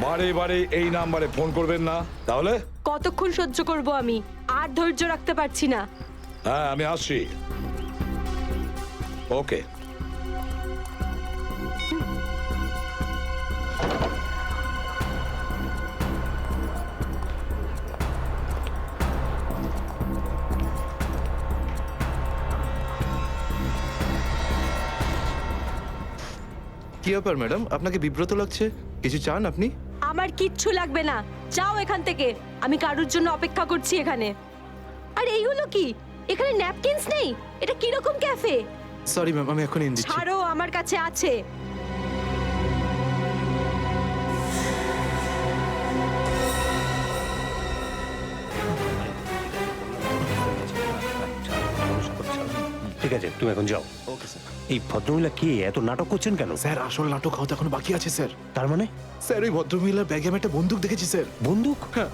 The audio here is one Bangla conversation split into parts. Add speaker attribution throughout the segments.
Speaker 1: বারে বারে এই নাম্বারে ফোন করবেন না। তাহলে
Speaker 2: কতক্ষণ সহ্য করব আমি? আর ধৈর্য রাখতে পারছি না।
Speaker 1: হ্যাঁ, আমি আসছি। ওকে।
Speaker 3: কি ব্যাপার ম্যাডাম, আপনাকে বিব্রত লাগছে? কিছু চান আপনি?
Speaker 2: আমার কিচ্ছু লাগবে না, যাও এখান থেকে। আমি কারোর জন্য অপেক্ষা করছি এখানে। আর এইগুলো কি? এখানে ন্যাপকিনস নেই? এটা কিরকম ক্যাফে?
Speaker 3: সরি ম্যাম, আমি এখন দিচ্ছি।
Speaker 2: ছাড়ো, আমার কাছে আছে।
Speaker 4: ঠিক আছে, তুমি এখন যাও।
Speaker 3: Okay sir.
Speaker 4: এই ভদ্রমহিলা কি এত নাটক করছেন কেন?
Speaker 5: স্যার আসল নাটক হতে এখন বাকি আছে স্যার।
Speaker 4: তার মানে
Speaker 5: স্যার ওই ভদ্রমহিলার ব্যাগে আমি একটা বন্দুক দেখেছি স্যার।
Speaker 4: বন্দুক?
Speaker 5: হ্যাঁ।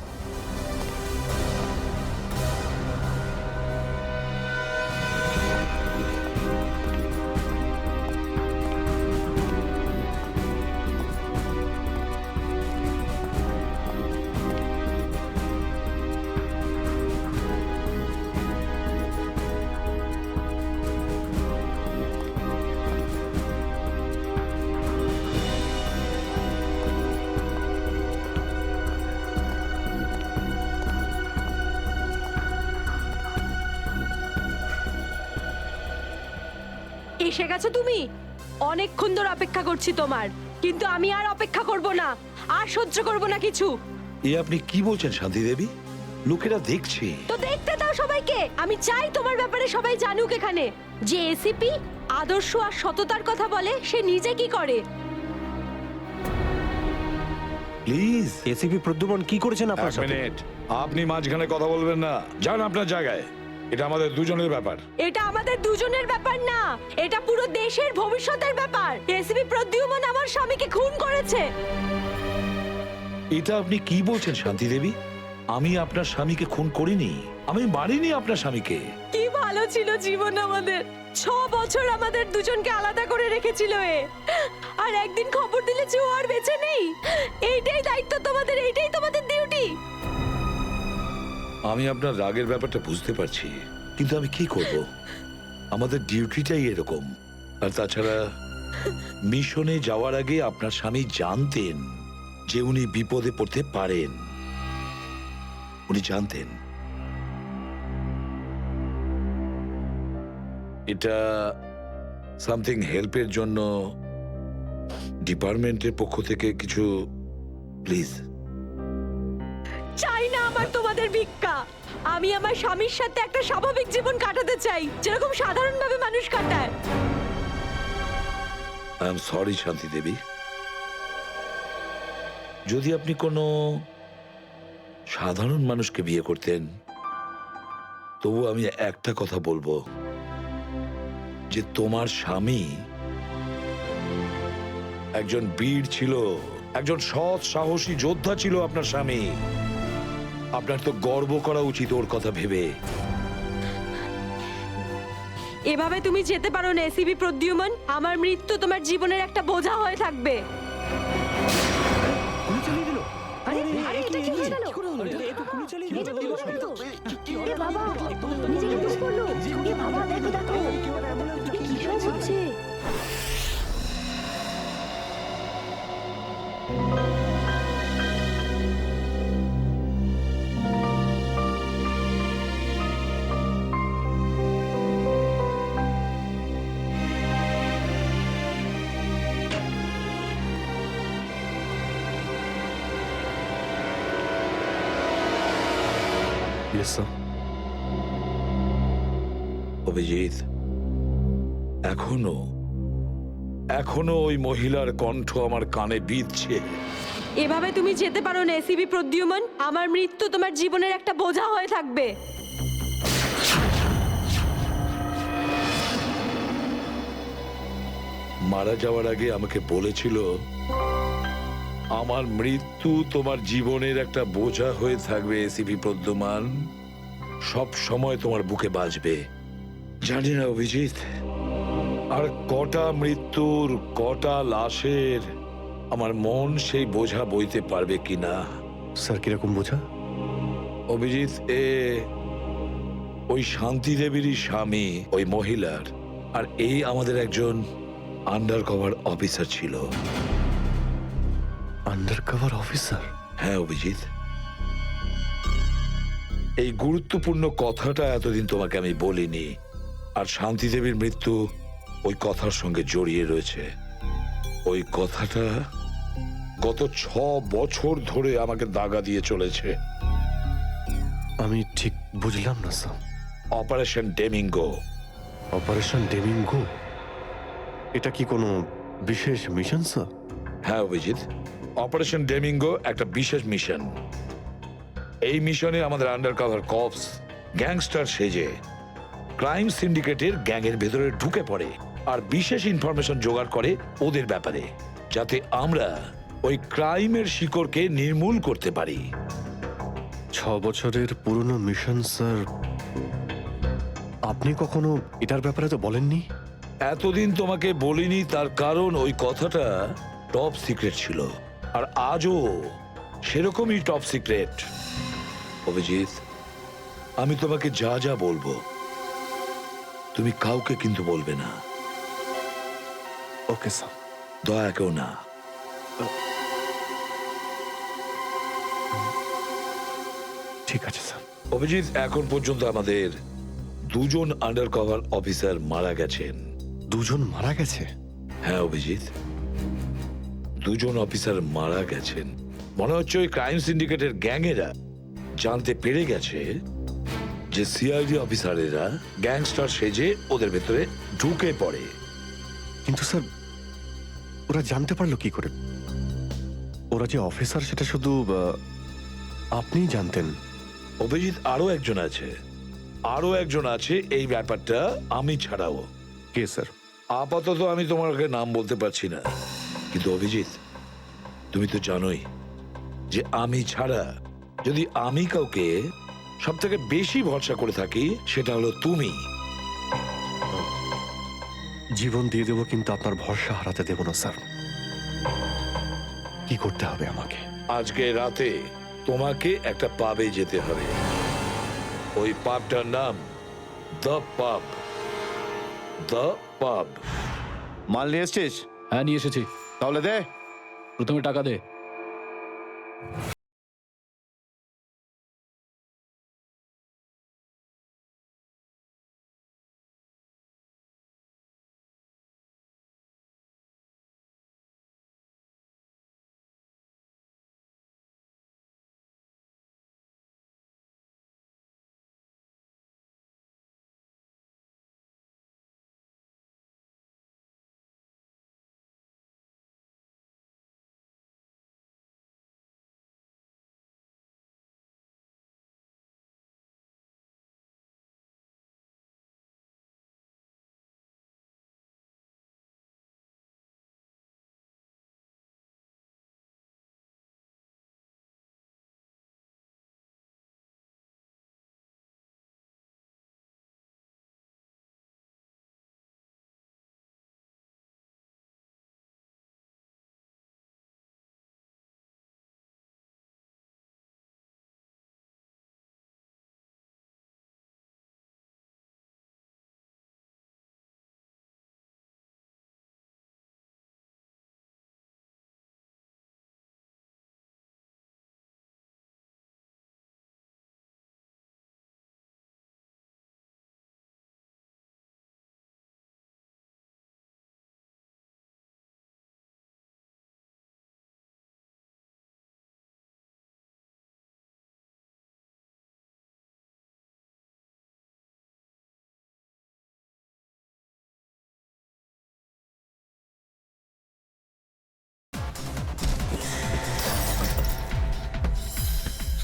Speaker 2: এসে গেছো তুমি? অনেকক্ষণ ধরে অপেক্ষা করছি তোমার, কিন্তু আমি আর অপেক্ষা করব না, আর সহ্য করব না কিছু।
Speaker 1: আপনি কি বলছেন শান্তি দেবী? লোকেরা দেখছে।
Speaker 2: তো দেখতে দাও সবাইকে। আমি চাই তোমার ব্যাপারে সবাই জানুক এখানে। যে এসিপি আদর্শ আর সততার কথা বলে, সে নিজে কি করে।
Speaker 1: প্লিজ
Speaker 4: এসিপি প্রদ্যুমন কি করেছেন আপনার
Speaker 1: এক
Speaker 4: সাথে?
Speaker 1: মিনিট, আপনি মাঝখানে কথা বলবেন না। যান আপনার জায়গায়। এটা আমাদের দুজনের ব্যাপার।
Speaker 2: এটা আমাদের দুজনের ব্যাপার না, এটা পুরো দেশের ভবিষ্যতের ব্যাপার। এসিপি প্রদ্যুমন আমার স্বামীকে খুন করেছে।
Speaker 1: এটা আপনি কি বলছেন শান্তি দেবী? আমি আপনার স্বামীকে খুন করিনি, আমি মারিনি আপনার স্বামীকে।
Speaker 2: কি ভালো ছিল জীবন আমাদের। 6 বছর আমাদের দুজনকে আলাদা করে রেখেছিল এ। আর একদিন খবর দিলে যে ও আর বেঁচে নেই। এইটাই দায়িত্ব তোমাদের, এইটাই তোমাদের ডিউটি।
Speaker 1: আমি আপনার রাগের ব্যাপারটা বুঝতে পারছি, কিন্তু আমি কি করব? আমাদের ডিউটিটাই এরকম। আর তাছাড়া মিশনে যাওয়ার আগে আপনার স্বামী জানতেন যে উনি বিপদে পড়তে পারেন। উনি জানতেন। এটা সামথিং হেল্পের জন্য ডিপার্টমেন্টের পক্ষ থেকে কিছু প্লিজ।
Speaker 2: চাই না আমার তোমাদের ভিক্ষা। আমি আমার স্বামীর সাথে একটা স্বাভাবিক জীবন কাটাতে চাই, যেরকম সাধারণভাবে মানুষ কাটায়।
Speaker 1: আই এম সরি শান্তি দেবী। যদি আপনি কোনো সাধারণ মানুষকে বিয়ে করতেন, তবু আমি একটা কথা বলবো, যে তোমার স্বামী একজন বীর ছিল, একজন সৎ সাহসী যোদ্ধা ছিল আপনার স্বামী। আপনার তো গর্ব করা উচিত ওর কথা ভেবে।
Speaker 2: এভাবে তুমি যেতে পারো না এসিপি প্রদ্যুমন। আমার মৃত্যু তোমার জীবনের একটা বোঝা হয়ে থাকবে।
Speaker 4: গুলি চালিয়ে দিল।
Speaker 2: আরে এটা কি হয়ে গেল?
Speaker 4: এ তো গুলি চালিয়ে দিল।
Speaker 2: এ বাবা, নিজেকে দোষ করলো। এ বাবা, দেখো দেখো, কি সব হচ্ছে।
Speaker 3: Yes sir.
Speaker 1: অভিজিৎ, এখনো এখনো ওই মহিলার কণ্ঠ আমার কানে বিঁধছে।
Speaker 2: এভাবে তুমি যেতে পারো না এসিপি প্রদ্যুমন। আমার মৃত্যু তোমার জীবনের একটা বোঝা হয়ে থাকবে।
Speaker 1: মারা যাওয়ার আগে আমাকে বলেছিল, আমার মৃত্যু তোমার জীবনের একটা বোঝা হয়ে থাকবে এসিপি প্রদ্যুমান, সব সময় তোমার বুকে বাজবে। জানি না অভিজিৎ, আর কটা মৃত্যুর, কটা লাশের আমার মন সেই বোঝা বইতে পারবে কিনা।
Speaker 4: স্যার কিরকম বোঝা?
Speaker 1: অভিজিৎ, ওই শান্তি দেবীরই স্বামী ওই মহিলার, আর এই আমাদের একজন আন্ডার কভার অফিসার ছিল।
Speaker 4: Under cover officer?
Speaker 1: হ্যাঁ অভিজিৎ, এই গুরুত্বপূর্ণ কথাটা এতদিন তোমাকে আমি বলিনি, আর শান্তি দেবীর মৃত্যু ওই কথার সঙ্গে জড়িয়ে রয়েছে। ওই কথাটা গত 6 বছর ধরে আমাকে দাগা দিয়ে চলেছে।
Speaker 4: আমি ঠিক বুঝলাম না স্যার।
Speaker 1: অপারেশন ডেমিঙ্গো।
Speaker 4: অপারেশন ডেমিঙ্গো? এটা কি কোনো বিশেষ মিশন স্যার?
Speaker 1: হ্যাঁ অভিজিৎ, অপারেশন ডেমিঙ্গো একটা বিশেষ মিশন। এই মিশনে আমাদের আন্ডার কভার কপস গ্যাংস্টার সেজে ক্রাইম সিন্ডিকেটের গ্যাংয়ের ভেতরে ঢুকে পড়ে আর বিশেষ ইনফরমেশন জোগাড় করে ওদের ব্যাপারে, যাতে আমরা ওই ক্রাইমের শিকড়কে নির্মূল করতে পারি।
Speaker 4: 6 বছরের পুরনো মিশন স্যার। আপনি কখনো এটার ব্যাপারে তো বলেননি।
Speaker 1: এতদিন তোমাকে বলিনি তার কারণ ওই কথাটা টপ সিক্রেট ছিল, আর আজও সেরকমই টপ সিক্রেট। অভিজিৎ, আমি তোমাকে যা যা বলবো তুমি কাউকে কিন্তু বলবে না।
Speaker 4: Okay sir.
Speaker 1: দয়া কেউ না।
Speaker 4: ঠিক আছে স্যার।
Speaker 1: অভিজিৎ, এখন পর্যন্ত আমাদের 2 জন আন্ডার কভার অফিসার মারা গেছেন।
Speaker 4: 2 জন মারা গেছে?
Speaker 1: হ্যাঁ অভিজিৎ, 2 জন অফিসার মারা গেছেন। মনে হচ্ছে ওই ক্রাইম সিন্ডিকেটের গ্যাংয়েরা জানতে পেরে গেছে যে সিআইডি অফিসারেরা গ্যাংস্টার সেজে ওদের ভেতরে ঢুকে পড়ে।
Speaker 4: কিন্তু স্যার ওরা জানতে পারলো কি করে? ওরা যে অফিসার সেটা শুধু আপনিই জানতেন।
Speaker 1: অভিজিৎ, আরো একজন আছে এই ব্যাপারটা আমি ছাড়াও।
Speaker 4: কে স্যার?
Speaker 1: আপাতত আমি তোমাকে নাম বলতে পারছি না, কিন্তু অভিজিৎ তুমি তো জানোই যে আমি ছাড়া যদি আমি কাউকে সব থেকে বেশি ভরসা করে থাকি সেটা হলো তুমি।
Speaker 4: জীবন দিয়ে দেবো, কিন্তু আপনার ভরসা হারাতে দেব না স্যার। কি করতে হবে আমাকে?
Speaker 1: আজকে রাতে তোমাকে একটা পাবে যেতে হবে। ওই পাবটার নাম দ্য পাব। দ্য পাব।
Speaker 6: মাল নিয়ে এসছিস?
Speaker 7: হ্যাঁ নিয়ে এসেছি।
Speaker 6: তাহলে দে।
Speaker 7: প্রথমে টাকা দে।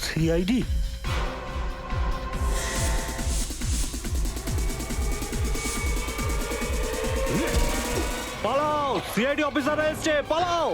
Speaker 4: সিআইডি? পালাও! সিআইডি অফিসার এসছে, পালাও!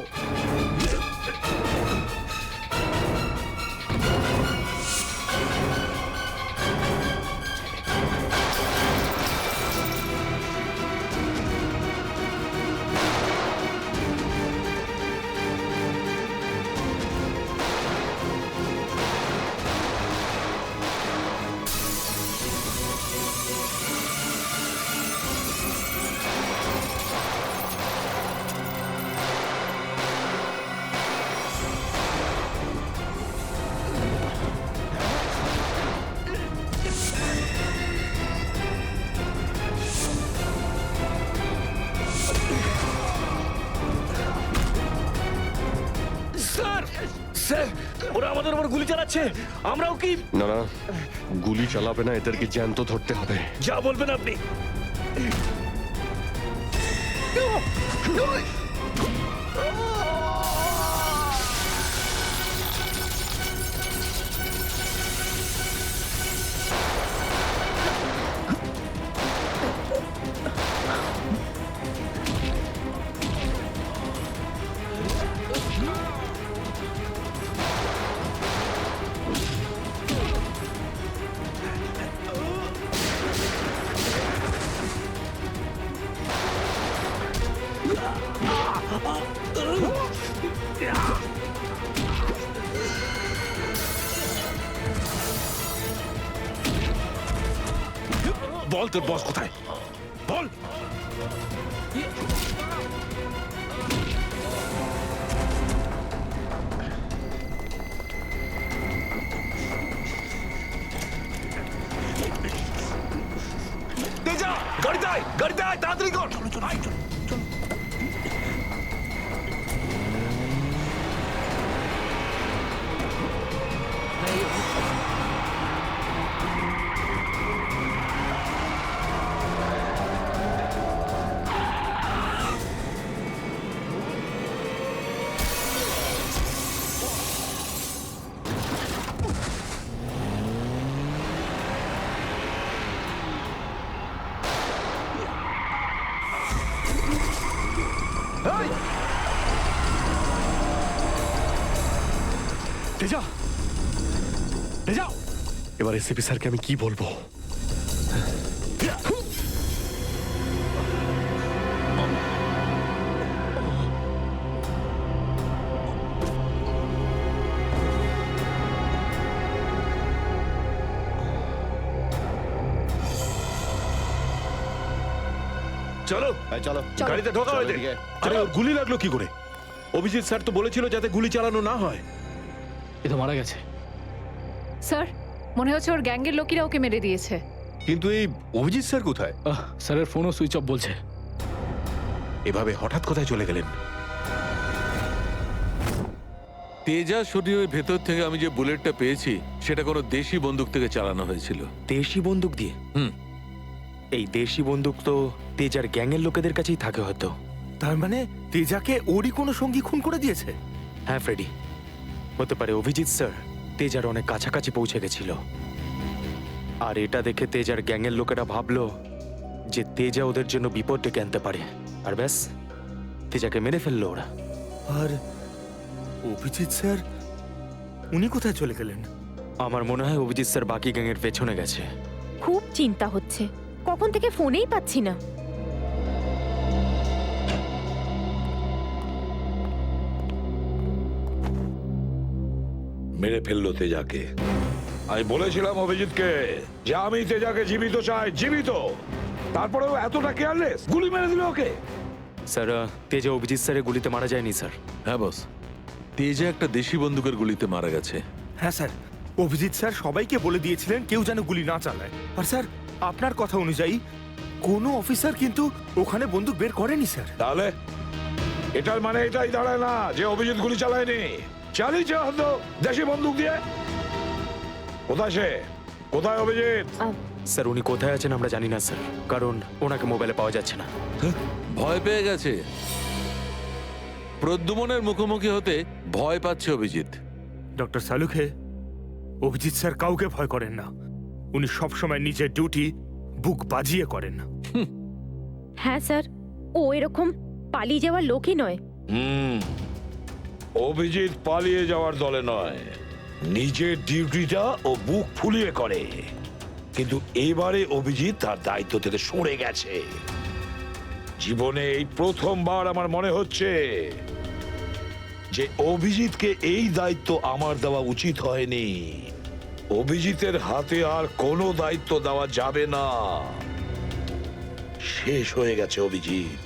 Speaker 8: স্যার ওরা আমাদের উপর গুলি চালাচ্ছে, আমরাও কি?
Speaker 4: না না, গুলি চালাবে না, এদেরকে জ্যান্ত ধরতে হবে।
Speaker 8: যা বলবেন আপনি।
Speaker 5: বল তোর বস কোথায়, বল।
Speaker 8: তেজা গাড়িতে আয়, গাড়িতে আয়, তাড়াতাড়ি কর। আয়, চল।
Speaker 4: তেজা, তেজা, এবার এসিপি স্যারকে আমি কি বলবো?
Speaker 8: চলো
Speaker 6: চলো
Speaker 8: গাড়িতে ঢোকা
Speaker 6: চলো
Speaker 8: হয়েছে।
Speaker 6: এদিকে।
Speaker 5: আরে ওর গুলি লাগলো কি করে? অভিজিৎ স্যার তো বলেছিল যাতে গুলি চালানো না হয়।
Speaker 7: এ তো মারা গেছে।
Speaker 2: স্যার মনে হচ্ছে ওর গ্যাংয়ের লোকেরা ওকে মেরে দিয়েছে।
Speaker 3: কিন্তু এই অভিজিৎ স্যার কোথায়?
Speaker 7: স্যারের ফোনও সুইচ অফ বলছে।
Speaker 5: এভাবে হঠাৎ কোথায় চলে গেলেন?
Speaker 9: তেজা শরীরের ভেতর থেকে আমি যে বুলেটটা পেয়েছি সেটা কোনো দেশি বন্দুক থেকে চালানো হয়েছিল।
Speaker 10: দেশি বন্দুক দিয়ে?
Speaker 9: হুম।
Speaker 10: এই দেশি বন্দুক তো তেজার গ্যাংয়ের লোকেদের কাছেই থাকে হয়তো।
Speaker 8: তার মানে তেজাকে ওরই কোনো সঙ্গী খুন করে দিয়েছে?
Speaker 10: হ্যাঁ ফ্রেডি, হতে পারে অভিজিৎ স্যার তেজার অনেক কাছাকাছি পৌঁছে গেছিল, আর এটা দেখে তেজার গ্যাংয়ের লোকেরা ভাবলো যে তেজা ওদের জন্য বিপদ ডেকে আনতে পারে, আর ব্যাস তেজাকে মেরে ফেললো ওরা।
Speaker 8: আর অভিজিৎ স্যার উনি কোথায় চলে গেলেন?
Speaker 10: আমার মনে হয় অভিজিৎ স্যার বাকি গ্যাংয়ের পেছনে গেছে।
Speaker 2: খুব চিন্তা হচ্ছে, কখন থেকে ফোনেই পাচ্ছি না।
Speaker 1: মেরে ফেললো তেজাকে। আমি বলেছিলাম অভিজিৎকে যে আমি তেজাকে জীবিত চাই, জীবিত। তারপরেও এতটা কেয়ারলেস, গুলি মেরে দিল ওকে।
Speaker 10: স্যার তেজা অভিজিৎ স্যারের গুলিতে মারা যায়নি স্যার।
Speaker 9: হ্যাঁ বস, তেজা একটা দেশি বন্দুকের গুলিতে মারা গেছে।
Speaker 8: হ্যাঁ স্যার, অভিজিৎ স্যার সবাইকে বলে দিয়েছিলেন কেউ যেন গুলি না চালায়। আর স্যার আপনার কথা অনুযায়ী কোনো অফিসার কিন্তু ওখানে বন্দুক বের করেনি স্যার।
Speaker 1: তাহলে এটার মানে এটাই দাঁড়ায় না যে অভিজিৎ গুলি চালায়নি, চালিয়েছে হয়তো দেশি বন্দুক দিয়ে। কোথায় সে? কোথায় অভিজিৎ?
Speaker 10: স্যার উনি কোথায় আছেন আমরা জানি না স্যার, কারণ ওনাকে মোবাইলে পাওয়া যাচ্ছে না।
Speaker 9: ভয় পেয়ে গেছে। প্রদ্যুমনের মুখোমুখি হতে ভয় পাচ্ছে অভিজিৎ।
Speaker 8: ডক্টর সালুখে, অভিজিৎ স্যার কাউকে ভয় করেন না। উনি সবসময় নিজের ডিউটি বুক বাজিয়ে করেন।
Speaker 2: হ্যাঁ স্যার, ও এরকম পালিয়ে যাওয়ার লোকই নয়।
Speaker 1: অভিজিৎ পালিয়ে যাওয়ার দলে নয়, নিজের ডিউটিটা ও বুক ফুলিয়ে করে। কিন্তু এবারে অভিজিৎ তার দায়িত্ব থেকে সরে গেছে। জীবনে এই প্রথমবার আমার মনে হচ্ছে যে অভিজিৎকে এই দায়িত্ব আমার দেওয়া উচিত হয়নি। অভিজিতের হাতে আর কোনো দায়িত্ব দেওয়া যাবে না। শেষ হয়ে গেছে অভিজিৎ।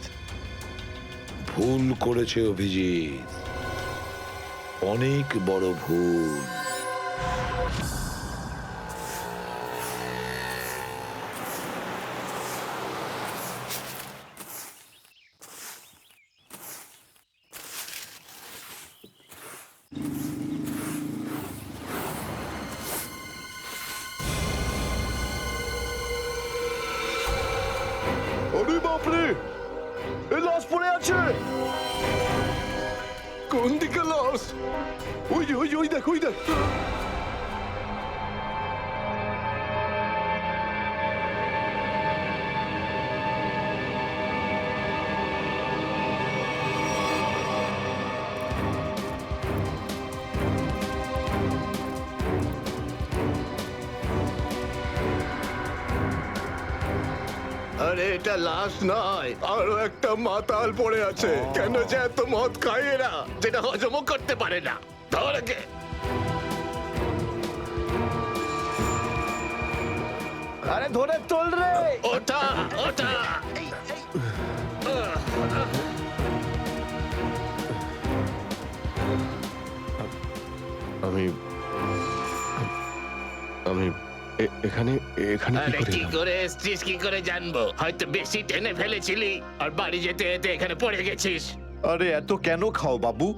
Speaker 1: ভুল করেছে অভিজিৎ, অনেক বড় ভুল।
Speaker 6: বাপরে, এই লাশ পড়ে আছে।
Speaker 4: কোন দিকে লাশ? ওই যে ওই দেখ, ওই দেখ।
Speaker 6: আরে এটা লাশ নয়, আরো একটা মাতাল পড়ে আছে। কেন যে এত মদ খায় এরা, যেটা হজমও করতে পারে না। ধরকে আরে ধরে তোল রে, ওটা ওটা।
Speaker 4: আমি আমি এখানে এখানে কি
Speaker 11: আরে
Speaker 4: করে
Speaker 11: কি
Speaker 4: এলাম?
Speaker 11: করে এসছিস কি করে জানবো? হয়তো বেশি টেনে ফেলেছিলি আর বাড়ি যেতে যেতে এখানে পড়ে গেছিস।
Speaker 6: আরে এত কেন খাও বাবু?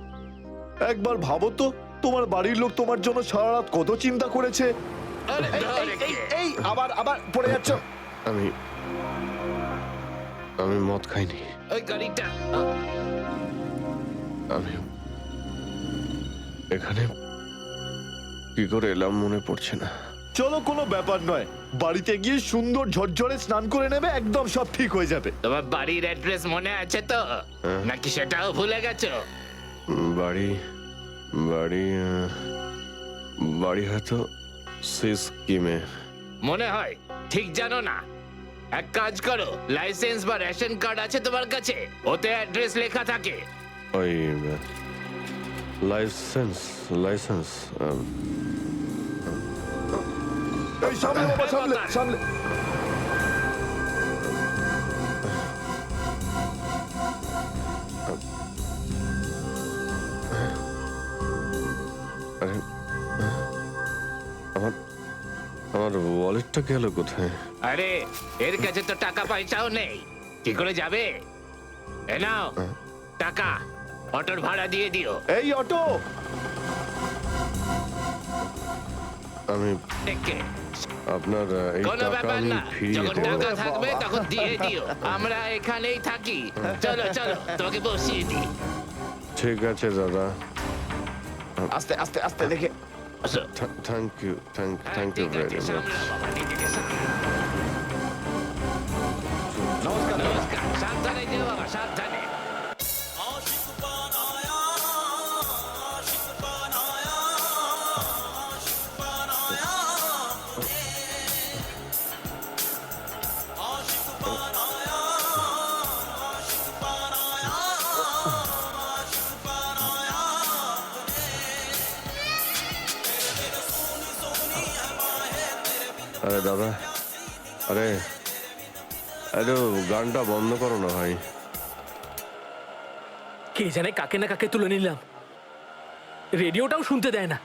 Speaker 6: একবার ভাবো তো, তোমার বাড়ির লোক তোমার জন্য সারা রাত কত চিন্তা করেছে।
Speaker 11: আরে ধর একে।
Speaker 6: এই আবার আবার পড়ে যাচ্ছ।
Speaker 4: আমি আমি মদ খাইনি।
Speaker 11: ওই গাড়িটা
Speaker 4: আমি এখানে কি করে এলাম মনে পড়ছে না।
Speaker 6: চলো, কোনো ব্যাপার নয়, বাড়িতে গিয়ে সুন্দর ঝরঝরে স্নান করে নেবে, একদম সব ঠিক হয়ে যাবে।
Speaker 11: তোমার বাড়ির অ্যাড্রেস মনে আছে তো নাকি সেটাও ভুলে গেছো?
Speaker 4: বাড়ি বাড়ি বাড়ি হয়তো সিস্কিমে।
Speaker 11: মনে হয় ঠিক জানো না। এক কাজ করো, লাইসেন্স বা রেশন কার্ড আছে তোমার কাছে? ওতে অ্যাড্রেস লেখা থাকে।
Speaker 4: ওই লাইসেন্স লাইসেন্স
Speaker 6: এই সামনে বাবা, সামনে সামনে।
Speaker 4: আরে আমার আমার ওয়ালেটটা গেল কোথায়?
Speaker 11: আরে এর কাছে তো টাকা পয়সাও নেই, কি করে যাবে? এ নাও টাকা, অটোর ভাড়া দিয়ে দিও।
Speaker 6: এই অটো,
Speaker 4: আমি
Speaker 11: একে
Speaker 4: আপনার এই
Speaker 11: কোনো
Speaker 4: টাকা
Speaker 11: ব্যাপার
Speaker 4: আমি
Speaker 11: না,
Speaker 4: ফিরিয়ে
Speaker 11: যখন
Speaker 4: দেবো।
Speaker 11: টাকা থাকবে তখন দিয়ে দিও। আমরা এখানেই থাকি। চলো চলো, তোমাকে বসিয়ে দিই।
Speaker 4: ঠিক আছে দাদা,
Speaker 6: আস্তে আস্তে আস্তে দেখে।
Speaker 11: আসো।
Speaker 4: থ্যাংক ইউ থ্যাংক ইউ
Speaker 11: ঠিক
Speaker 4: ভেরি
Speaker 11: আছে,
Speaker 4: মাচ।
Speaker 11: সামলাও বাবা, নিজেকে সামলাও। নমস্কার, সাবধানে যেও বাবা, সাবধানে।
Speaker 4: আরে দাদা, আরে আরে গানটা বন্ধ করো না ভাই।
Speaker 7: কে জানে কাকে না কাকে তুলে নিলাম, রেডিওটাও শুনতে দেয় না।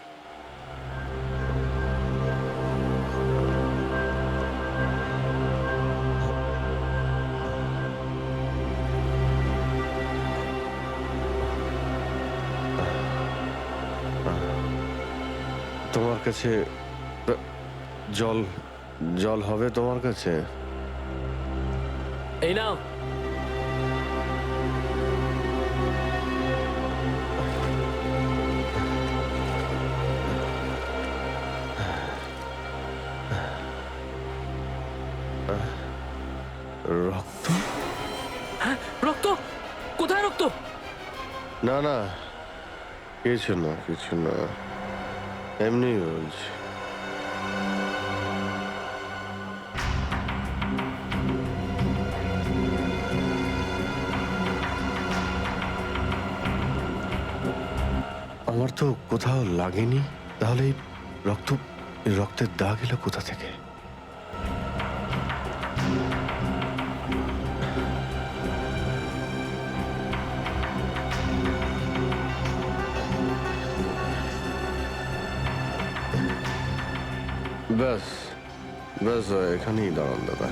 Speaker 4: তোমার কাছে জল জল হবে তোমার কাছে?
Speaker 7: এই নাও।
Speaker 4: রক্ত?
Speaker 7: হ্যাঁ, রক্ত? কোথায় রক্ত?
Speaker 4: না না, কিছু না কিছু না, এমনি বলছি। আমার তো কোথাও লাগেনি, তাহলে এই রক্তের দাগ এলো কোথা থেকে? ব্যাস ব্যাস, এখানেই দাঁড়ান দাদা।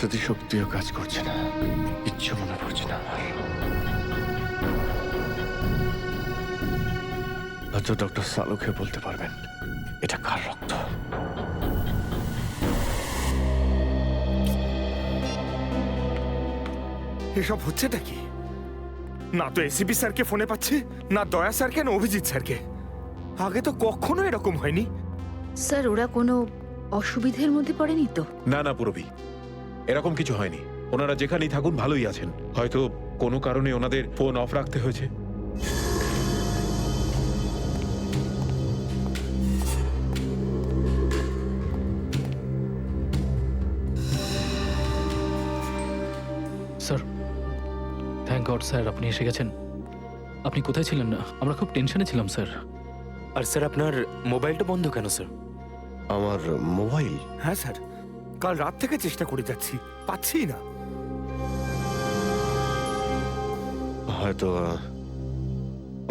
Speaker 4: স্মৃতিশক্তিও কাজ করছে না, কিচ্ছু মনে পড়ছে না আমার। হয়তো ডক্টর সালুকে বলতে পারবেন এটা কার রক্ত।
Speaker 8: এসব হচ্ছেটা কি? না তো এসিপি স্যারকে ফোনে পাচ্ছি, না দয়া স্যারকে, না অভিজিৎ স্যারকে। আগে তো কখনো এরকম হয়নি।
Speaker 2: স্যার ওরা কোনো অসুবিধার মধ্যে পড়েনি তো?
Speaker 5: না না পুরবি, এরকম কিছু হয়নি। ওনারা যেখানেই থাকুন ভালোই আছেন। হয়তো কোনো কারণে ওনাদের ফোন অফ রাখতে হয়েছে।
Speaker 7: স্যার, থ্যাংক গড স্যার আপনি এসে গেছেন। আপনি কোথায় ছিলেন? আমরা খুব টেনশনে ছিলাম স্যার।
Speaker 10: আর স্যার আপনার মোবাইলটা বন্ধ কেন স্যার?
Speaker 4: আমার মোবাইল?
Speaker 8: হ্যাঁ স্যার, কাল রাত থেকে চেষ্টা করে যাচ্ছি, পাচ্ছি না।
Speaker 4: হয়তো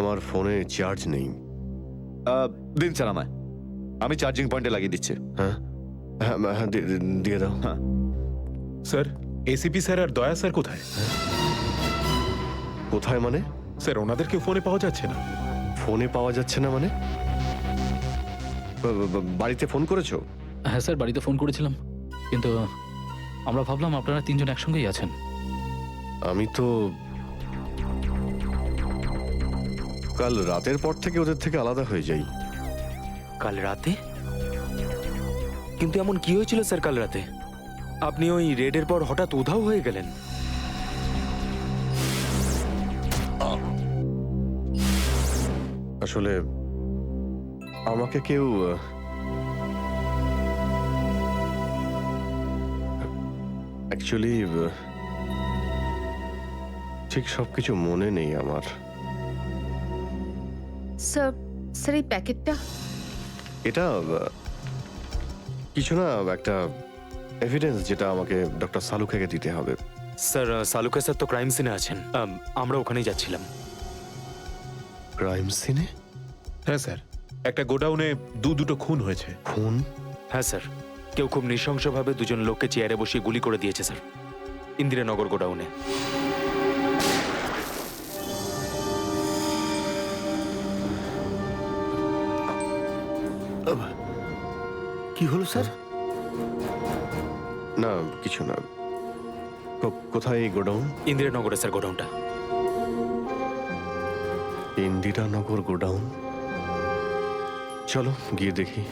Speaker 4: আমার ফোনে চার্জ নেই।
Speaker 3: দিন স্যার আমায়, আমি চার্জিং পয়েন্টে লাগিয়ে দিচ্ছি।
Speaker 4: হ্যাঁ হ্যাঁ হ্যাঁ, দিয়ে দাও।
Speaker 3: হ্যাঁ
Speaker 5: স্যার, এসিপি স্যার আর দয়া স্যার কোথায়?
Speaker 4: কোথায় মানে?
Speaker 5: স্যার ওনাদেরকে ফোনে পাওয়া যাচ্ছে না।
Speaker 4: ফোনে পাওয়া যাচ্ছে না মানে? বাড়িতে ফোন করেছো?
Speaker 7: হ্যাঁ স্যার, বাড়িতে ফোন করেছিলাম, কিন্তু আমরা ভাবলাম আপনারা তিনজন একসঙ্গেই আছেন।
Speaker 4: আমি তো কাল রাতের পর থেকে ওদের থেকে আলাদা হয়ে যাই।
Speaker 10: কাল রাতে? কিন্তু এমন কি হয়েছিল স্যার কাল রাতে? আপনি ওই রেডের পর হঠাৎ উধাও হয়ে গেলেন।
Speaker 4: আসলে আমাকে কেউ অ্যাকচুয়ালি ঠিক সবকিছু মনে নেই আমার।
Speaker 2: স্যার, স্যার এই প্যাকেটটা?
Speaker 4: এটা কিছু না, একটা এভিডেন্স যেটা আমাকে ডক্টর সালুখাকে দিতে হবে।
Speaker 10: স্যার সালুকা স্যার তো ক্রাইম সিনে আছেন, আমরা ওখানেই যাচ্ছিলাম।
Speaker 4: ক্রাইম সিনে?
Speaker 5: হ্যাঁ স্যার, একটা গোডাউনে দুটো খুন হয়েছে।
Speaker 4: খুন?
Speaker 10: হ্যাঁ স্যার, কেউ খুব নৃশংসভাবে দুজন লোককে চেয়ারে বসিয়ে গুলি করে দিয়েছে স্যার, ইন্দিরানগর গোডাউনে।
Speaker 8: কি হলো স্যার?
Speaker 4: না কিছু না। কোথায় এই গোডাউন?
Speaker 10: ইন্দিরানগরে স্যার গোডাউনটা।
Speaker 4: ইন্দিরানগর গোডাউন? চলো গিয়ে দেখি।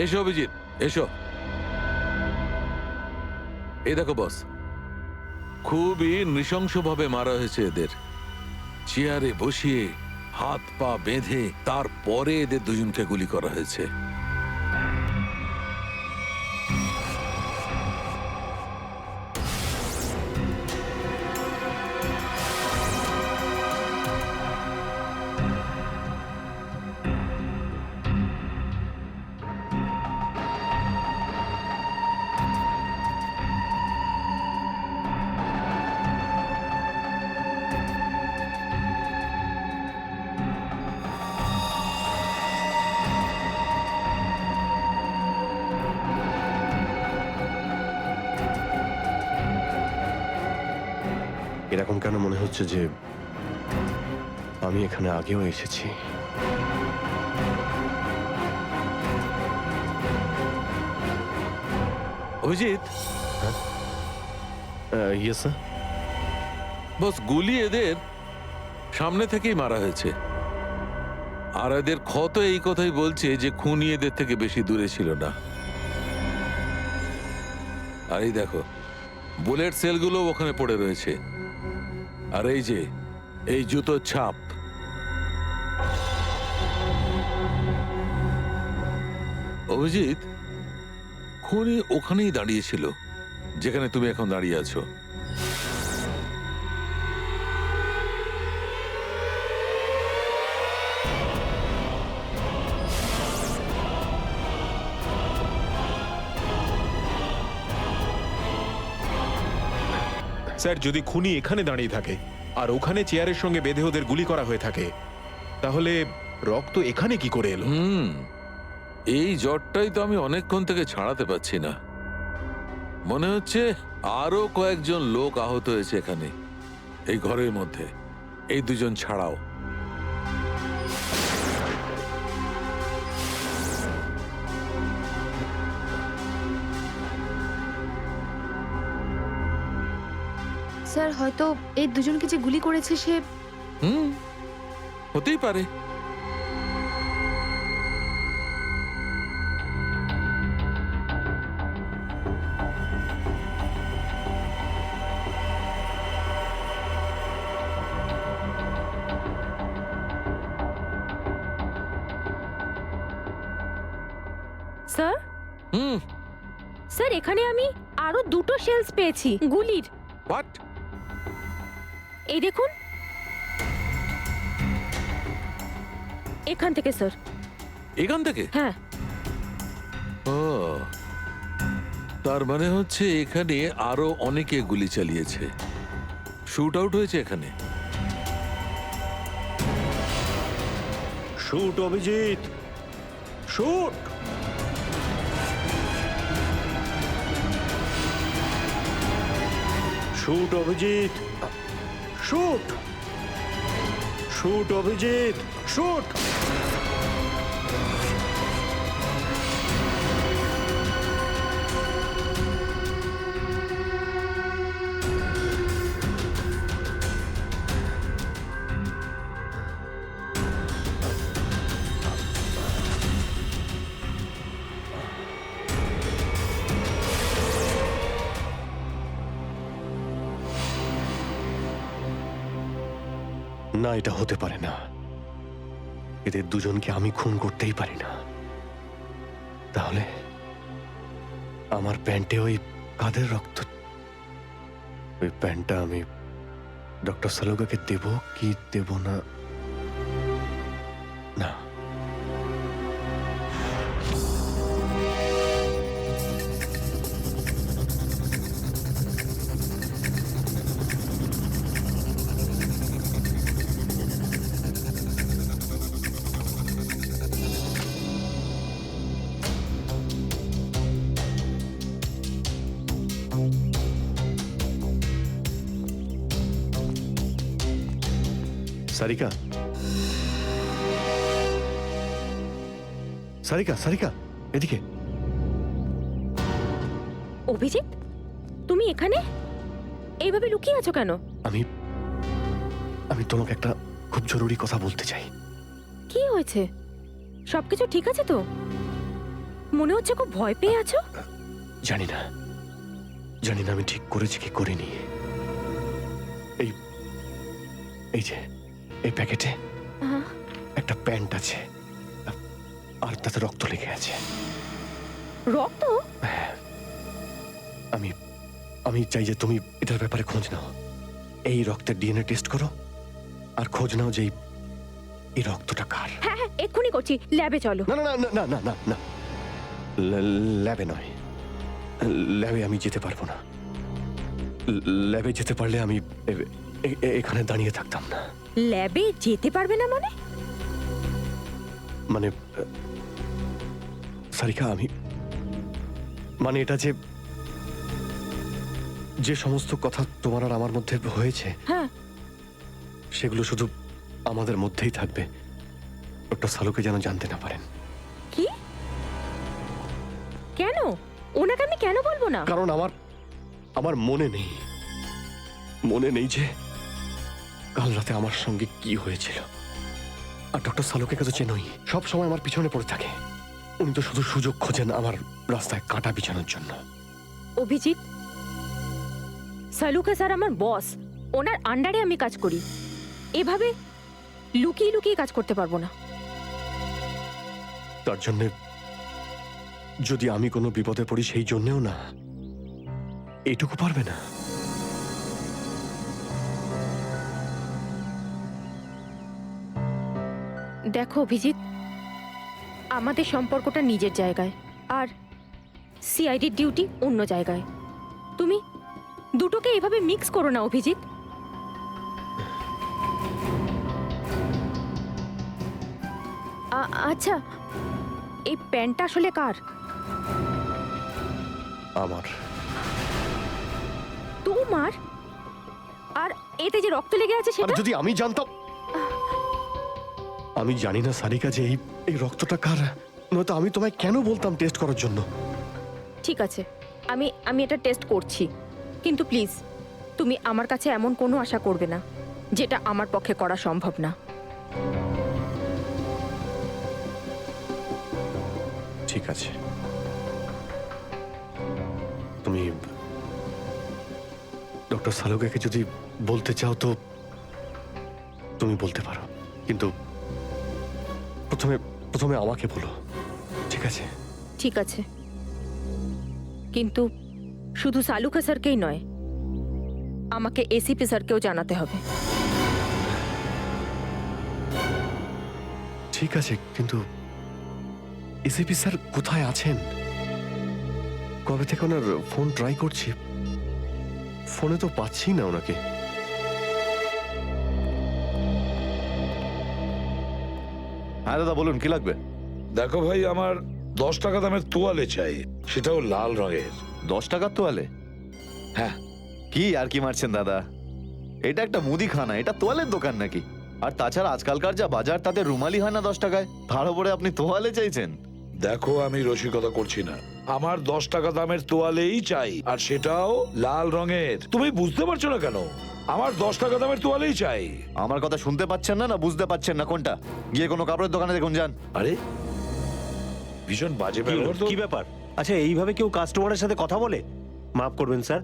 Speaker 9: এসো অভিজিৎ, এসো। এই দেখো বস, খুবই নৃশংসভাবে মারা হয়েছে এদের। চেয়ারে বসিয়ে হাত পা বেঁধে তারপরে এদের দুজনকে গুলি করা হয়েছে।
Speaker 4: এরকম কেন মনে হচ্ছে যে আমি এখানে আগেও এসেছি?
Speaker 9: Abhijit,
Speaker 4: yes sir.
Speaker 9: বস, গুলি এদের সামনে থেকেই মারা হয়েছে। আর এদের ক্ষত এই কথাই বলছে যে খুনি এদের থেকে বেশি দূরে ছিল না। আর এই দেখো, বুলেট সেলগুলো ওখানে পড়ে রয়েছে। আর এই যে এই জুতোর ছাপ, অভিজিৎ, খুনি ওখানেই দাঁড়িয়েছিল যেখানে তুমি এখন দাঁড়িয়ে আছো।
Speaker 5: স্যার যদি খুনি এখানে দাঁড়িয়ে থাকে আর ওখানে চেয়ারের সঙ্গে বেঁধে ওদের গুলি করা হয়ে থাকে, তাহলে রক্ত এখানে কি করে এলো?
Speaker 9: এই জ্বরটাই তো আমি অনেকক্ষণ থেকে ছাড়াতে পারছি না। মনে হচ্ছে আরো কয়েকজন লোক আহত হয়েছে এখানে, এই ঘরের মধ্যে, এই দুজন ছাড়াও।
Speaker 2: স্যার হয়তো এই দুজনকে যে গুলি করেছে সে
Speaker 9: হতেই পারে।
Speaker 2: স্যার স্যার এখানে আমি আরো দুটো শেলস পেয়েছি গুলির।
Speaker 9: হোয়াট?
Speaker 2: এই দেখুন, এখান থেকে স্যার।
Speaker 9: এখান থেকে?
Speaker 2: হ্যাঁ।
Speaker 9: ও, তার মানে হচ্ছে এখানে আরো অনেকে গুলি চালিয়েছে, শুট আউট হয়েছে এখানে।
Speaker 8: Shoot Abhijit, shoot. Shoot Abhijit, shoot. Shoot Abhijit, shoot.
Speaker 4: না, এটা হতে পারে না। এদের দুজনকে আমি খুন করতেই পারি না। তাহলে আমার প্যান্টে ওই কাদের রক্ত? ওই প্যান্টটা আমি ডক্টর সালুকাকে দেব কি দেব না? না, সারিকা, সারিকা, সারিকা, এদিকে।
Speaker 2: অভিজিৎ, তুমি এখানে এইভাবে লুকিয়ে আছো কেন?
Speaker 4: আমি আমি তোমাকে একটা খুব জরুরি কথা বলতে চাই।
Speaker 2: কি হয়েছে? সবকিছু ঠিক আছে তো? মনে হচ্ছে খুব ভয় পেয়ে আছো।
Speaker 4: জানি না, জানি না আমি ঠিক করেছি কি করিনি। এই এই যে এই প্যাকেটে একটা প্যান্ট আছে আর তাতে রক্ত লেগে আছে।
Speaker 2: রক্ত?
Speaker 4: আমি আমি চাই যে তুমি এটার ব্যাপারে খোঁজ নাও। এই রক্তের ডিএনএ টেস্ট করো আর খোঁজ নাও যে এই রক্তটা কার।
Speaker 2: হ্যাঁ হ্যাঁ, এক্ষুনি করছি। ল্যাবে চলো।
Speaker 4: না না না না না না না, ল্যাবে নয়। ল্যাবে আমি যেতে পারবো না। ল্যাবে যেতে পারলে আমি এখানে দাঁড়িয়ে থাকতাম না।
Speaker 2: ল্যাবে যেতে পারবে না মানে?
Speaker 4: মানে সারিকা, আমি মানে এটা যে যে সমস্ত কথা তোমার আর আমার মধ্যে হয়েছে,
Speaker 2: হ্যাঁ,
Speaker 4: সেগুলো শুধু আমাদের মধ্যেই থাকবে। ডক্টর সালুকে যেন জানতে না পারেন।
Speaker 2: কি? কেন? ওনাকে আমি কেন বলবো না?
Speaker 4: কারণ আমার মনে নেই যে কাল রাতে আমার সঙ্গে কি হয়েছিল। আর ডক্টর সালুকে কাছে চেনই, সব সময় আমার পিছনে পড়ে থাকে। উনি তো শুধু সুযোগ খোঁজেন আমার রাস্তায় কাঁটা বিছানোর জন্য।
Speaker 2: অভিজিৎ, সালুকা স্যার আমার বস। ওনার আন্ডারে আমি কাজ করি। এভাবে লুকিয়ে লুকিয়ে কাজ করতে পারবো না।
Speaker 4: তার জন্য যদি আমি কোনো বিপদে পড়ি, সেই জন্যেও না। এইটুকু পারবে না?
Speaker 2: দেখো অভিজিৎ, আমাদের সম্পর্কটা নিজের জায়গায় আর সিআইডির ডিউটি অন্য জায়গায়। তুমি দুটোকে এইভাবে মিক্স করো না অভিজিৎ। আচ্ছা, এই প্যান্টটা আসলে কার?
Speaker 4: আমার।
Speaker 2: তোমার? আর এতে যে রক্ত লেগে আছে
Speaker 4: আর
Speaker 2: সেটা?
Speaker 4: যদি আমি জানতাম। আমি জানি না সারিকা যে এই রক্তটা কার, নয়তো আমি তোমায় কেন বলতাম টেস্ট করার জন্য।
Speaker 2: ঠিক আছে, আমি এটা টেস্ট করছি, কিন্তু প্লিজ তুমি আমার কাছে এমন কোনো আশা করবে না যেটা আমার পক্ষে করা সম্ভব না।
Speaker 4: ঠিক আছে, তুমি ডক্টর সালুকাকে যদি বলতে চাও তো তুমি বলতে পারো, কিন্তু প্রথমে আমাকে বলো, ঠিক আছে?
Speaker 2: ঠিক আছে, কিন্তু শুধু সালুকা স্যারকেই নয়, আমাকে এসিপি স্যারকেও জানাতে হবে।
Speaker 4: ঠিক আছে, কিন্তু এসিপি স্যার কোথায় আছেন? কবে থেকে ওনার ফোন ট্রাই করছি, ফোনে তো পাচ্ছি না ওনাকে।
Speaker 3: হ্যাঁ দাদা বলুন, কি লাগবে?
Speaker 1: দেখো ভাই, আমার 10 টাকা দামের তোয়ালে চাই, সেটাও লাল রঙের।
Speaker 3: 10 টাকার তোয়ালে?
Speaker 1: হ্যাঁ।
Speaker 3: কি আর কি মারছেন দাদা, এটা একটা মুদিখানা, এটা তোয়ালের দোকান নাকি? আর তাছাড়া আজকালকার যা বাজার, তাতে রুমালি হয় না 10 টাকায়, তার উপরে আপনি তোয়ালে চাইছেন?
Speaker 1: দেখো, আমি রসিকতা করছি না, আমার 10 টাকা দামের তোয়ালেই চাই, আর সেটাও লাল রঙের। তুমি বুঝতে পারছো না কেন? আমার 10 টাকা দামের তোয়ালেই চাই।
Speaker 3: আমার কথা শুনতে পাচ্ছেন না, না বুঝতে পাচ্ছেন না? কোনটা? গিয়ে কোনো কাপড়ের দোকানে দেখুন, যান।
Speaker 1: আরে ভীষণ বাজে ব্যবহার তো।
Speaker 12: কি ব্যাপার? আচ্ছা, এইভাবে কেউ কাস্টমারের সাথে কথা বলে? মাফ করবেন স্যার,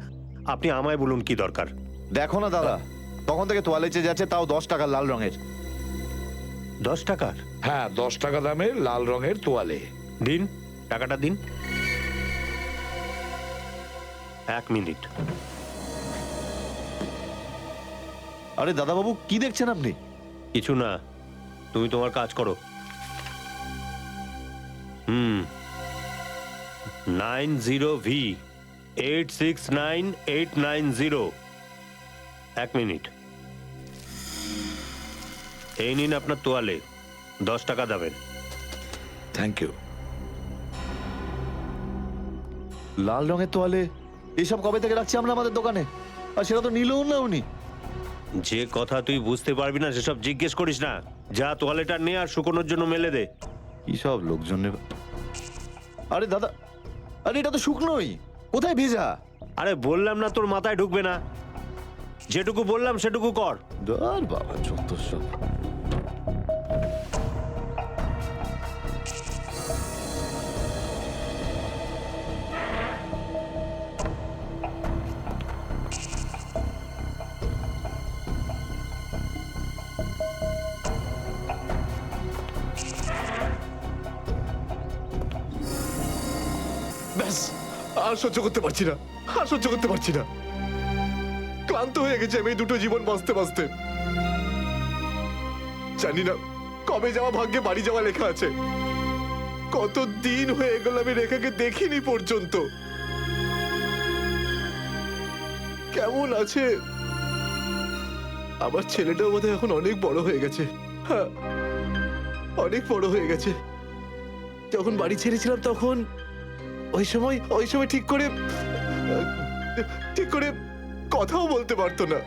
Speaker 12: আপনি আমায় বলুন কি দরকার।
Speaker 3: দেখো না দাদা, তখন থেকে তোয়ালে চেয়ে যাচ্ছে, তাও 10 টাকা লাল রঙের।
Speaker 12: 10 টাকার?
Speaker 1: হ্যাঁ, 10 টাকা দামের লাল রঙের তোয়ালে।
Speaker 12: দিন, টাকাটা দিন। 1 মিনিট।
Speaker 3: আরে দাদা বাবু, কি দেখছেন আপনি?
Speaker 12: কিছু না, তুমি তোমার কাজ করো। 90V 869890। 1 মিনিট। এই নিন আপনার তোয়ালে, 10 টাকা দেবেন।
Speaker 1: Thank you.
Speaker 3: লাল রঙের তোয়ালে এসব কবে থেকে রাখছি আমরা আমাদের দোকানে, আর সেটা তো নিলও না উনি।
Speaker 12: যে কথা তুই বুঝতে পারবি না সেসব জিজ্ঞেস করিস না। যা তোয়ালেটা নে আর শুকোনোর জন্য মেলে দে।
Speaker 3: কি সব লোকজন নেবে। আরে দাদা, আরে এটা তো শুকনোই, কোথায় ভেজা?
Speaker 12: আরে বললাম না তোর মাথায় ঢুকবে না, যেটুকু বললাম সেটুকু কর।
Speaker 3: ধর বাবা, যত সব।
Speaker 6: ব্যাস, আর সহ্য করতে পারছি না, আর সহ্য করতে পারছি না। ক্লান্ত হয়ে গেছে আমি এই দুটো জীবন বাঁচতে বাঁচতে। জানি না কবে যাওয়া ভাগ্যে বাড়ি যাওয়া লেখা আছে। কত দিন হয়ে গেল আমি রেখাকে দেখিনি পর্যন্ত। কেমন আছে? আমার ছেলেটাও বোধহয় এখন অনেক বড় হয়ে গেছে। হ্যাঁ, অনেক বড় হয়ে গেছে। যখন বাড়ি ছেড়েছিলাম তখন ওই সময় ঠিক করে কথাও বলতে পারতো না।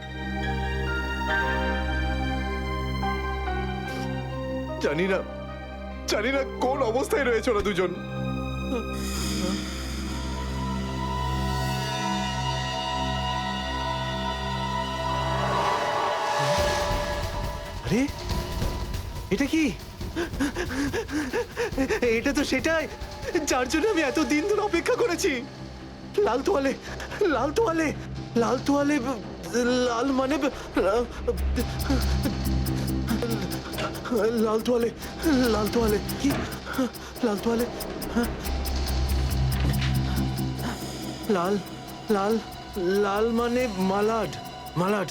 Speaker 6: জানি না কোন অবস্থায় রয়েছে ওরা দুজন। আরে এটা কি? এটা তো সেটাই যার জন্য আমি এতদিন ধরে অপেক্ষা করেছি। লাল তোয়ালে, লাল তোয়ালে, লাল তোয়ালে, লাল মানে লাল তোয়ালে, লাল তোয়ালে, কি লাল তোয়ালে? লাল লাল লাল মানে মালাড, মালাড।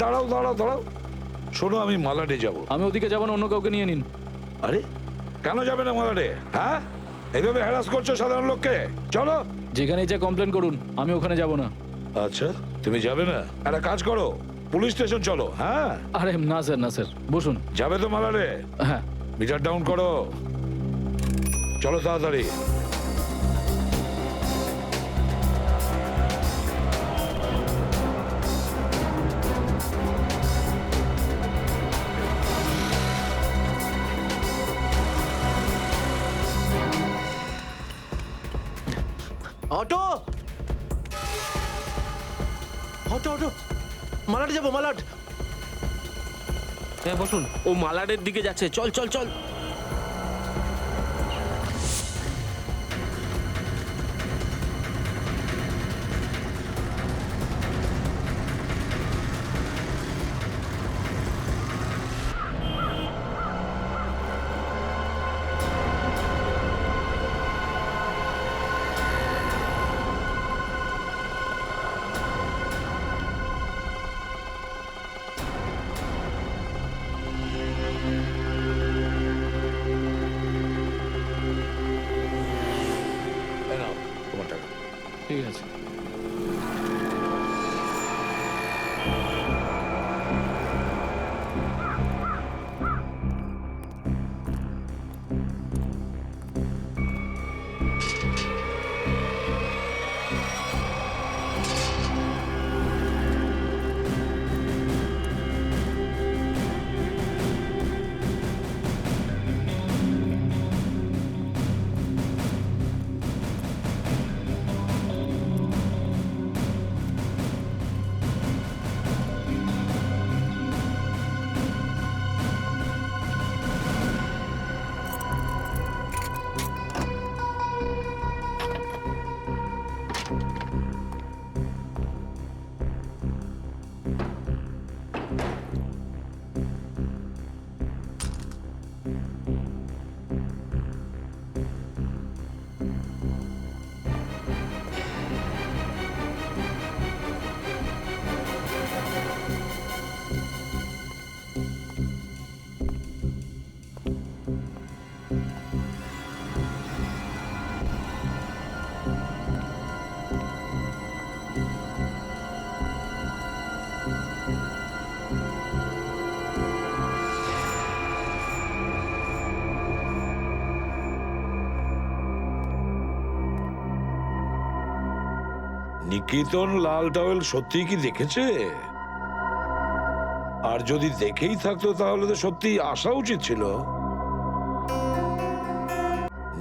Speaker 1: দাঁড়াও দাঁড়াও দাঁড়াও, শোনো আমি মালাডে যাব।
Speaker 7: আমি ওদিকে যাবো না, অন্য কাউকে নিয়ে নিন।
Speaker 1: আরে কেন যাবে না মালাডে? হ্যাঁ, এইভাবে হ্যারাস করছো সাধারণ লোককে। চলো।
Speaker 7: যেখানে যা কমপ্লেন করুন, আমি ওখানে যাব না।
Speaker 1: আচ্ছা তুমি যাবে না? একটা কাজ করো, পুলিশ স্টেশন চলো। হ্যাঁ
Speaker 7: আরে না স্যার, না স্যার, বসুন।
Speaker 1: যাবে তো মালাডে?
Speaker 7: হ্যাঁ।
Speaker 1: মিটার ডাউন করো, চলো তাড়াতাড়ি।
Speaker 13: অটো অটো অটো, মালাড যাবো, মালাড। হ্যাঁ বসুন, ও মালাডের দিকে যাচ্ছে, চল চল চল।
Speaker 1: এই নাও তোমার টাকা।
Speaker 7: ঠিক আছে।
Speaker 1: নিকেতন লাল টাওয়েল সত্যি কি দেখেছে? আর যদি দেখেই থাকতো তাহলে তো সত্যি আসা উচিত ছিল।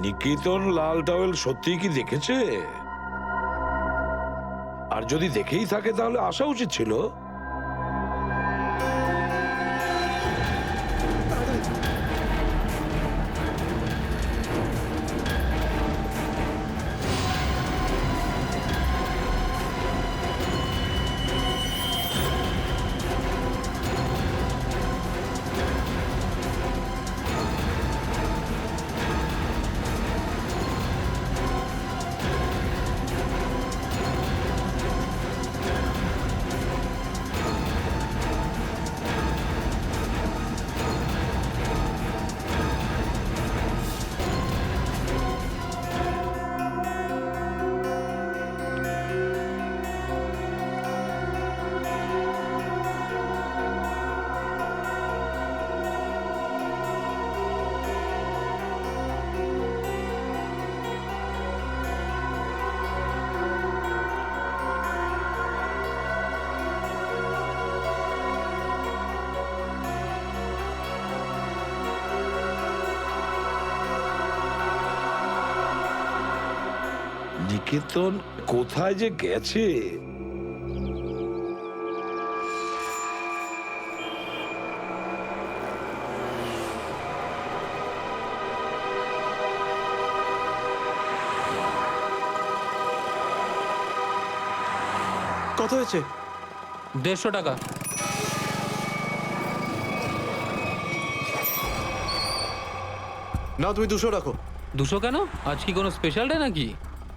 Speaker 1: নিকেতন লাল টাওয়েল সত্যি কি দেখেছে? আর যদি দেখেই থাকে তাহলে আসা উচিত ছিল। নিকেতন কোথায় যে গেছে?
Speaker 13: কত হয়েছে?
Speaker 10: 150 টাকা।
Speaker 13: না তুমি 200 রাখো।
Speaker 10: 200 কেন? আজ কি কোনো স্পেশাল ডে নাকি?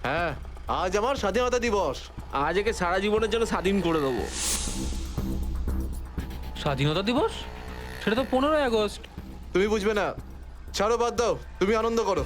Speaker 13: হ্যাঁ, আজ আমার স্বাধীনতা দিবস। আজ একে সারা জীবনের জন্য স্বাধীন করে দেবো।
Speaker 7: স্বাধীনতা দিবস? সেটা তো 15ই আগস্ট।
Speaker 13: তুমি বুঝবে না, ছাড়ো, বাদ দাও, তুমি আনন্দ করো।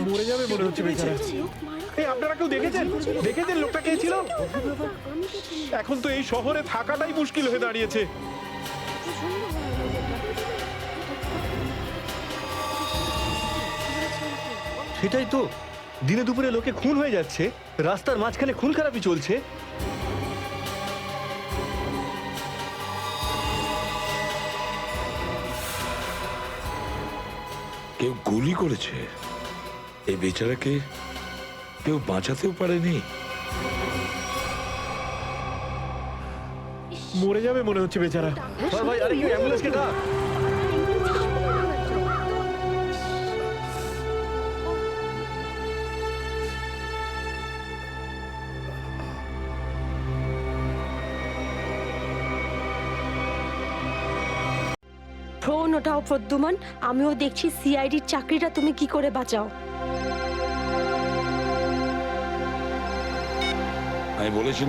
Speaker 5: মরে যাবে মনে হচ্ছে বেচারা। এই আপনারা কেউ দেখেছেন লোকটা কে ছিল? এখন তো এই শহরে থাকাটাই মুশকিল হয়ে দাঁড়িয়েছে।
Speaker 4: সেটাই তো, দিনে দুপুরে লোকে খুন হয়ে যাচ্ছে, রাস্তার মাঝখানে খুন খারাপি চলছে।
Speaker 1: কেউ গুলি করেছে, এই বেচারাকে কেউ বাঁচাতেও পারেনি।
Speaker 5: মরে যাবে মনে হচ্ছে বেচারা।
Speaker 4: ভাই, আরে কেউ অ্যাম্বুলেন্সকে ডাক।
Speaker 2: ফোন ওঠাও প্রদ্যুমান, আমিও দেখছি সিআইডির চাকরিটা তুমি কি করে বাঁচাও।
Speaker 1: আমি বলেছি না